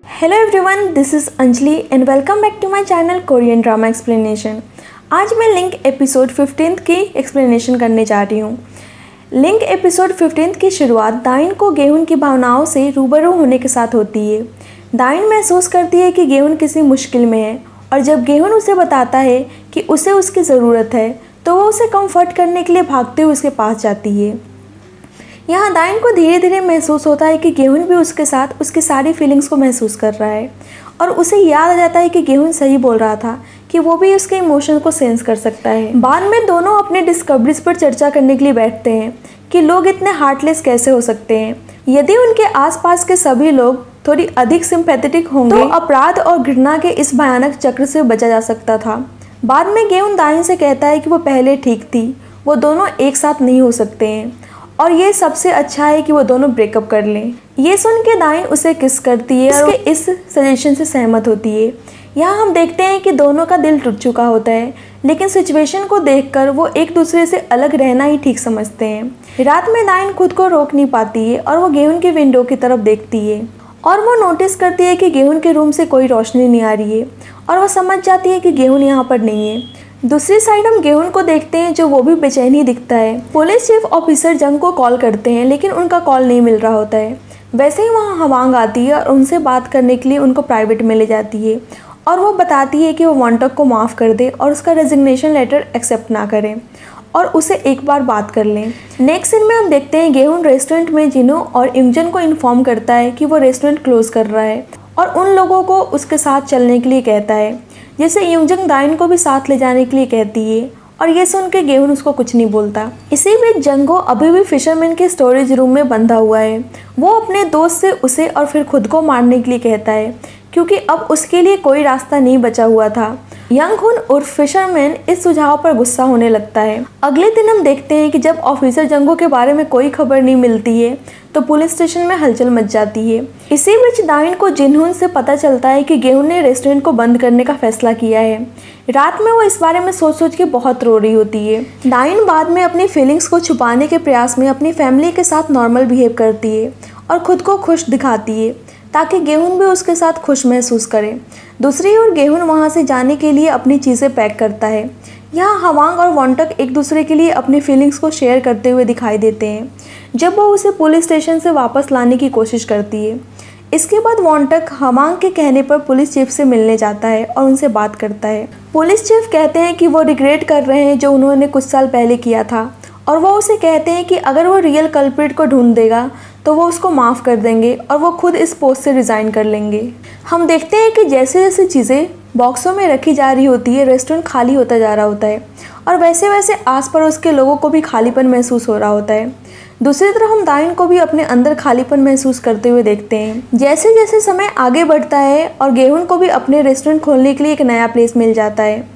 Hello everyone, this is Anjali and welcome back to my channel Korean drama explanation. आज मैं link episode 15 की explanation करने जा रही हूँ। लिंक एपिसोड 15 की शुरुआत दाइन को गेहुन की भावनाओं से रूबरू होने के साथ होती है। दाइन महसूस करती है कि गेहुन किसी मुश्किल में है और जब गेहुन उसे बताता है कि उसे उसकी ज़रूरत है तो वो उसे कंफर्ट करने के लिए भागते हुए उसके पास जाती है। यहाँ दाइन को धीरे धीरे महसूस होता है कि गेहुन भी उसके साथ उसकी सारी फीलिंग्स को महसूस कर रहा है और उसे याद आ जाता है कि गेहुन सही बोल रहा था कि वो भी उसके इमोशन को सेंस कर सकता है। बाद में दोनों अपने डिस्कवरीज पर चर्चा करने के लिए बैठते हैं कि लोग इतने हार्टलेस कैसे हो सकते हैं। यदि उनके आसपास के सभी लोग थोड़ी अधिक सिंपैथेटिक होंगे तो अपराध और घृणा के इस भयानक चक्र से बचा जा सकता था। बाद में गेहुन दाइन से कहता है कि वो पहले ठीक थी, वो दोनों एक साथ नहीं हो सकते हैं और ये सबसे अच्छा है कि वो दोनों ब्रेकअप कर लें। ये सुन के दाइन उसे किस करती है और उसके इस सजेशन से सहमत होती है। यहाँ हम देखते हैं कि दोनों का दिल टूट चुका होता है, लेकिन सिचुएशन को देखकर वो एक दूसरे से अलग रहना ही ठीक समझते हैं। रात में दाइन खुद को रोक नहीं पाती है और वो गेहुन की विंडो की तरफ देखती है और वो नोटिस करती है कि गेहुन के रूम से कोई रोशनी नहीं आ रही है और वो समझ जाती है कि गेहुन यहाँ पर नहीं है। दूसरी साइड हम गेहुन को देखते हैं जो वो भी बेचैन ही दिखता है। पुलिस चीफ ऑफिसर जंग को कॉल करते हैं लेकिन उनका कॉल नहीं मिल रहा होता है। वैसे ही वहाँ हवांग आती है और उनसे बात करने के लिए उनको प्राइवेट में ले जाती है और वो बताती है कि वो वॉन्टक को माफ़ कर दे और उसका रेजिग्नेशन लेटर एक्सेप्ट ना करें और उसे एक बार बात कर लें। नेक्स्ट सीन में हम देखते हैं गेहुन रेस्टोरेंट में जिनो और इंजन को इन्फॉर्म करता है कि वो रेस्टोरेंट क्लोज कर रहा है और उन लोगों को उसके साथ चलने के लिए कहता है, जैसे यूजंग दाइन को भी साथ ले जाने के लिए कहती है और ये सुन के गेहुन उसको कुछ नहीं बोलता। इसी बीच जंगो अभी भी फिशरमैन के स्टोरेज रूम में बंधा हुआ है। वो अपने दोस्त से उसे और फिर खुद को मारने के लिए कहता है क्योंकि अब उसके लिए कोई रास्ता नहीं बचा हुआ था। यंग हुन उर्फ फिशरमैन इस सुझाव पर गुस्सा होने लगता है। अगले दिन हम देखते हैं कि जब ऑफिसर जंगो के बारे में कोई खबर नहीं मिलती है तो पुलिस स्टेशन में हलचल मच जाती है। इसी बीच दाइन को जिनहुन से पता चलता है कि गेहुन ने रेस्टोरेंट को बंद करने का फैसला किया है। रात में वो इस बारे में सोच सोच के बहुत रो रही होती है। दाइन बाद में अपनी फीलिंग्स को छुपाने के प्रयास में अपनी फैमिली के साथ नॉर्मल बिहेव करती है और खुद को खुश दिखाती है ताकि गेहुन भी उसके साथ खुश महसूस करे। दूसरी ओर गेहुन वहाँ से जाने के लिए अपनी चीज़ें पैक करता है। यहाँ हवांग और वॉन्टक एक दूसरे के लिए अपनी फीलिंग्स को शेयर करते हुए दिखाई देते हैं जब वो उसे पुलिस स्टेशन से वापस लाने की कोशिश करती है। इसके बाद वॉन्टक हवांग के कहने पर पुलिस चीफ से मिलने जाता है और उनसे बात करता है। पुलिस चीफ कहते हैं कि वो रिग्रेट कर रहे हैं जो उन्होंने कुछ साल पहले किया था और वो उसे कहते हैं कि अगर वो रियल कल्प्रिट को ढूंढ देगा तो वो उसको माफ़ कर देंगे और वो खुद इस पोस्ट से रिज़ाइन कर लेंगे। हम देखते हैं कि जैसे जैसे चीज़ें बॉक्सों में रखी जा रही होती है रेस्टोरेंट खाली होता जा रहा होता है और वैसे वैसे आस पड़ोस के लोगों को भी खालीपन महसूस हो रहा होता है। दूसरी तरफ हम दाइन को भी अपने अंदर खालीपन महसूस करते हुए देखते हैं। जैसे जैसे समय आगे बढ़ता है और गेहुन को भी अपने रेस्टोरेंट खोलने के लिए एक नया प्लेस मिल जाता है,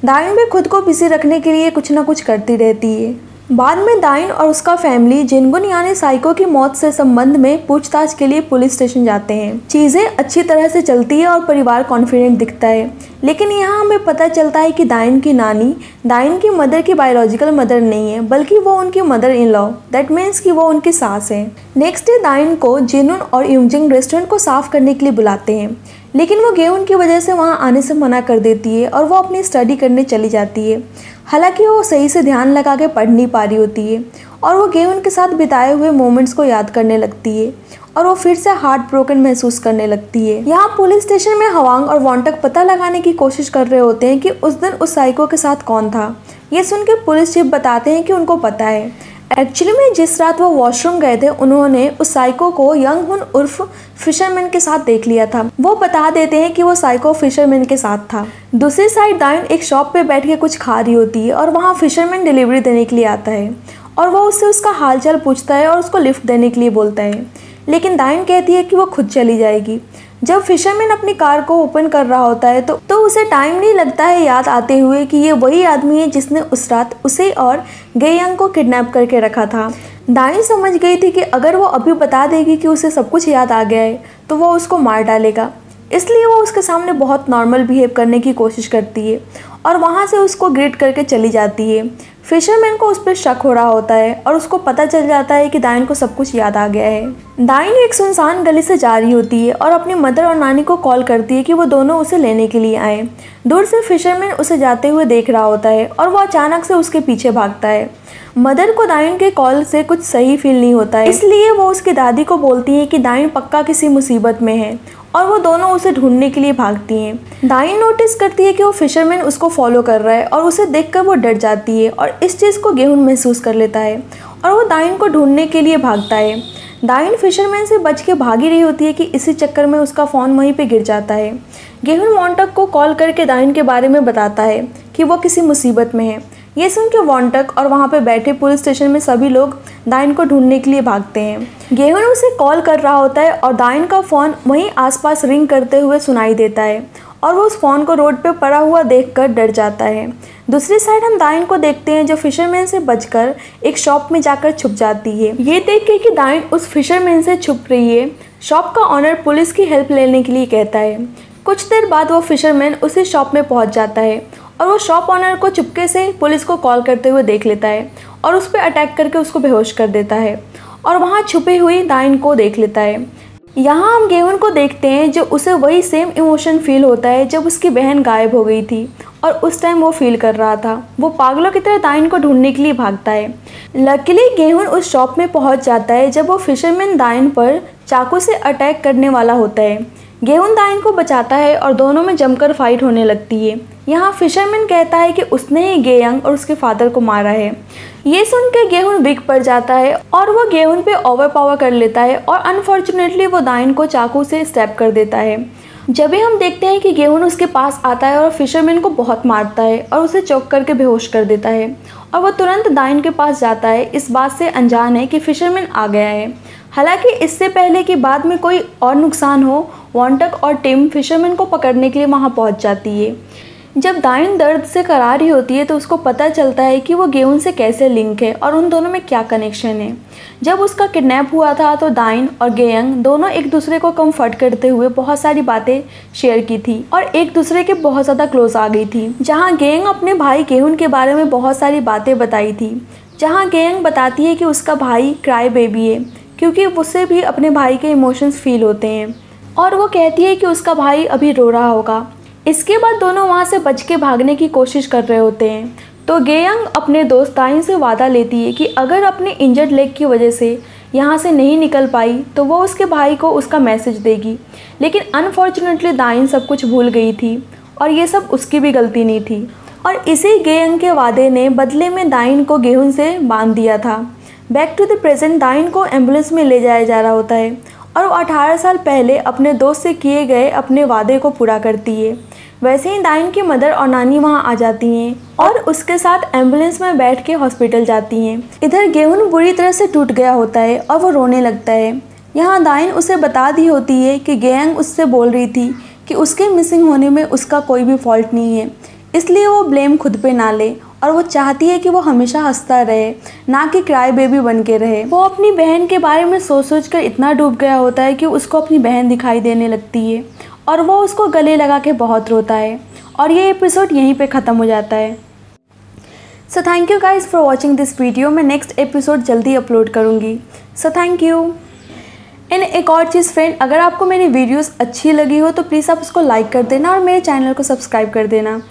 दाइन भी खुद को बिजी रखने के लिए कुछ ना कुछ करती रहती है। बाद में दाइन और उसका फैमिली जिनगुन यानी साइको की मौत से संबंध में पूछताछ के लिए पुलिस स्टेशन जाते हैं। चीज़ें अच्छी तरह से चलती है और परिवार कॉन्फिडेंट दिखता है, लेकिन यहाँ हमें पता चलता है कि दाइन की नानी दाइन की मदर की बायोलॉजिकल मदर नहीं है बल्कि वो उनकी mother in law, that means कि वो उनकी सास है। नेक्स्ट डे दाइन को जिनुन और यूजिंग रेस्टोरेंट को साफ करने के लिए बुलाते हैं, लेकिन वो गेहुन की वजह से वहाँ आने से मना कर देती है और वो अपनी स्टडी करने चली जाती है। हालांकि वो सही से ध्यान लगा के पढ़ नहीं पा रही होती है और वो गेहुन के साथ बिताए हुए मोमेंट्स को याद करने लगती है और वो फिर से हार्ट ब्रोकन महसूस करने लगती है। यहाँ पुलिस स्टेशन में हवांग और वॉन्टक पता लगाने की कोशिश कर रहे होते हैं कि उस दिन उस साइको के साथ कौन था। ये सुन के पुलिस चीफ बताते हैं कि उनको पता है। एक्चुअली में जिस रात वो वॉशरूम गए थे उन्होंने उस साइको को यंग हुन उर्फ फिशरमैन के साथ देख लिया था। वो बता देते हैं कि वो साइको फिशरमैन के साथ था। दूसरी साइड दाइन एक शॉप पे बैठ के कुछ खा रही होती है और वहाँ फिशरमैन डिलीवरी देने के लिए आता है और वो उससे उसका हालचाल पूछता है और उसको लिफ्ट देने के लिए बोलता है, लेकिन दाइन कहती है कि वो खुद चली जाएगी। जब फिशरमैन अपनी कार को ओपन कर रहा होता है तो उसे टाइम नहीं लगता है याद आते हुए कि ये वही आदमी है जिसने उस रात उसे और गेयंग को किडनैप करके रखा था। दाइन समझ गई थी कि अगर वो अभी बता देगी कि उसे सब कुछ याद आ गया है तो वो उसको मार डालेगा, इसलिए वो उसके सामने बहुत नॉर्मल बिहेव करने की कोशिश करती है और वहाँ से उसको ग्रीट करके चली जाती है। फिशरमैन को उस पर शक हो रहा होता है और उसको पता चल जाता है कि डायन को सब कुछ याद आ गया है। डायन एक सुनसान गली से जा रही होती है और अपनी मदर और नानी को कॉल करती है कि वो दोनों उसे लेने के लिए आए। दूर से फिशरमैन उसे जाते हुए देख रहा होता है और वो अचानक से उसके पीछे भागता है। मदर को डायन के कॉल से कुछ सही फील नहीं होता है, इसलिए वो उसकी दादी को बोलती है कि डायन पक्का किसी मुसीबत में है और वो दोनों उसे ढूंढने के लिए भागती हैं। डायन नोटिस करती है कि वो फिशरमैन उसको फॉलो कर रहा है और उसे देखकर वो डर जाती है और इस चीज़ को गेहून महसूस कर लेता है और वो डायन को ढूंढने के लिए भागता है। डायन फिशरमैन से बच के भागी रही होती है कि इसी चक्कर में उसका फ़ोन वहीं पे गिर जाता है। गेहून वॉन्टक को कॉल करके डायन के बारे में बताता है कि वो किसी मुसीबत में है। ये सुन के वॉन्टक और वहाँ पे बैठे पुलिस स्टेशन में सभी लोग डायन को ढूंढने के लिए भागते हैं। गेहून उसे कॉल कर रहा होता है और डायन का फ़ोन वहीं आसपास रिंग करते हुए सुनाई देता है और वो उस फ़ोन को रोड पे पड़ा हुआ देखकर डर जाता है। दूसरी साइड हम डायन को देखते हैं जो फिशरमैन से बचकर एक शॉप में जाकर छुप जाती है। ये देख के कि डायन उस फिशरमैन से छुप रही है, शॉप का ऑनर पुलिस की हेल्प लेने के लिए कहता है। कुछ देर बाद वो फिशरमैन उसी शॉप में पहुंच जाता है और वो शॉप ऑनर को चुपके से पुलिस को कॉल करते हुए देख लेता है और उस पर अटैक करके उसको बेहोश कर देता है और वहाँ छुपी हुई डायन को देख लेता है। यहाँ हम गेहून को देखते हैं जो उसे वही सेम इमोशन फील होता है जब उसकी बहन गायब हो गई थी और उस टाइम वो फील कर रहा था। वो पागलों की तरह डायन को ढूंढने के लिए भागता है। लकीली गेहून उस शॉप में पहुँच जाता है जब वो फिशरमैन डायन पर चाकू से अटैक करने वाला होता है। गेहून डायन को बचाता है और दोनों में जमकर फाइट होने लगती है। यहाँ फिशरमैन कहता है कि उसने ही गेयंग और उसके फादर को मारा है। ये सुन के गेहून वीक पड़ जाता है और वो गेहून पे ओवर पावर कर लेता है और अनफॉर्चुनेटली वो डायन को चाकू से स्टैब कर देता है। जब भी हम देखते हैं कि गेहून उसके पास आता है और फिशरमैन को बहुत मारता है और उसे चौक करके बेहोश कर देता है और वो तुरंत डायन के पास जाता है, इस बात से अनजान है कि फिशरमैन आ गया है। हालांकि इससे पहले कि बाद में कोई और नुकसान हो, वॉन्टक और टिम फिशरमैन को पकड़ने के लिए वहाँ पहुँच जाती है। जब डायन दर्द से करा रही होती है तो उसको पता चलता है कि वो गेहून से कैसे लिंक है और उन दोनों में क्या कनेक्शन है। जब उसका किडनैप हुआ था तो डायन और गेयंग दोनों एक दूसरे को कंफर्ट करते हुए बहुत सारी बातें शेयर की थी और एक दूसरे के बहुत ज़्यादा क्लोज आ गई थी। जहाँ गेयंग अपने भाई गेहून के बारे में बहुत सारी बातें बताई थी, जहाँ गेयंग बताती है कि उसका भाई क्राई बेबी है क्योंकि उससे भी अपने भाई के इमोशंस फील होते हैं और वो कहती है कि उसका भाई अभी रो रहा होगा। इसके बाद दोनों वहाँ से बच के भागने की कोशिश कर रहे होते हैं तो गेयंग अपने दोस्त डायन से वादा लेती है कि अगर अपने इंजर्ड लेग की वजह से यहाँ से नहीं निकल पाई तो वो उसके भाई को उसका मैसेज देगी। लेकिन अनफॉर्चुनेटली डायन सब कुछ भूल गई थी और ये सब उसकी भी गलती नहीं थी और इसी गेयंग के वादे ने बदले में डायन को गेहून से बांध दिया था। बैक टू द प्रेजेंट, डायन को एम्बुलेंस में ले जाया जा रहा होता है और वो 18 साल पहले अपने दोस्त से किए गए अपने वादे को पूरा करती है। वैसे ही डायन की मदर और नानी वहाँ आ जाती हैं और उसके साथ एम्बुलेंस में बैठ के हॉस्पिटल जाती हैं। इधर गेहून बुरी तरह से टूट गया होता है और वो रोने लगता है। यहाँ डायन उसे बता दी होती है कि गेयंग उससे बोल रही थी कि उसके मिसिंग होने में उसका कोई भी फॉल्ट नहीं है, इसलिए वो ब्लेम खुद पे ना ले और वो चाहती है कि वो हमेशा हंसता रहे, ना कि क्राई बेबी बन के रहे। वो अपनी बहन के बारे में सोच कर इतना डूब गया होता है कि उसको अपनी बहन दिखाई देने लगती है और वो उसको गले लगा के बहुत रोता है और ये एपिसोड यहीं पे ख़त्म हो जाता है। So thank you guys for watching this video. मैं नेक्स्ट एपिसोड जल्दी अपलोड करूँगी। So thank you. एंड एक और चीज़ फ्रेंड, अगर आपको मेरी वीडियोस अच्छी लगी हो तो प्लीज़ आप उसको लाइक कर देना और मेरे चैनल को सब्सक्राइब कर देना।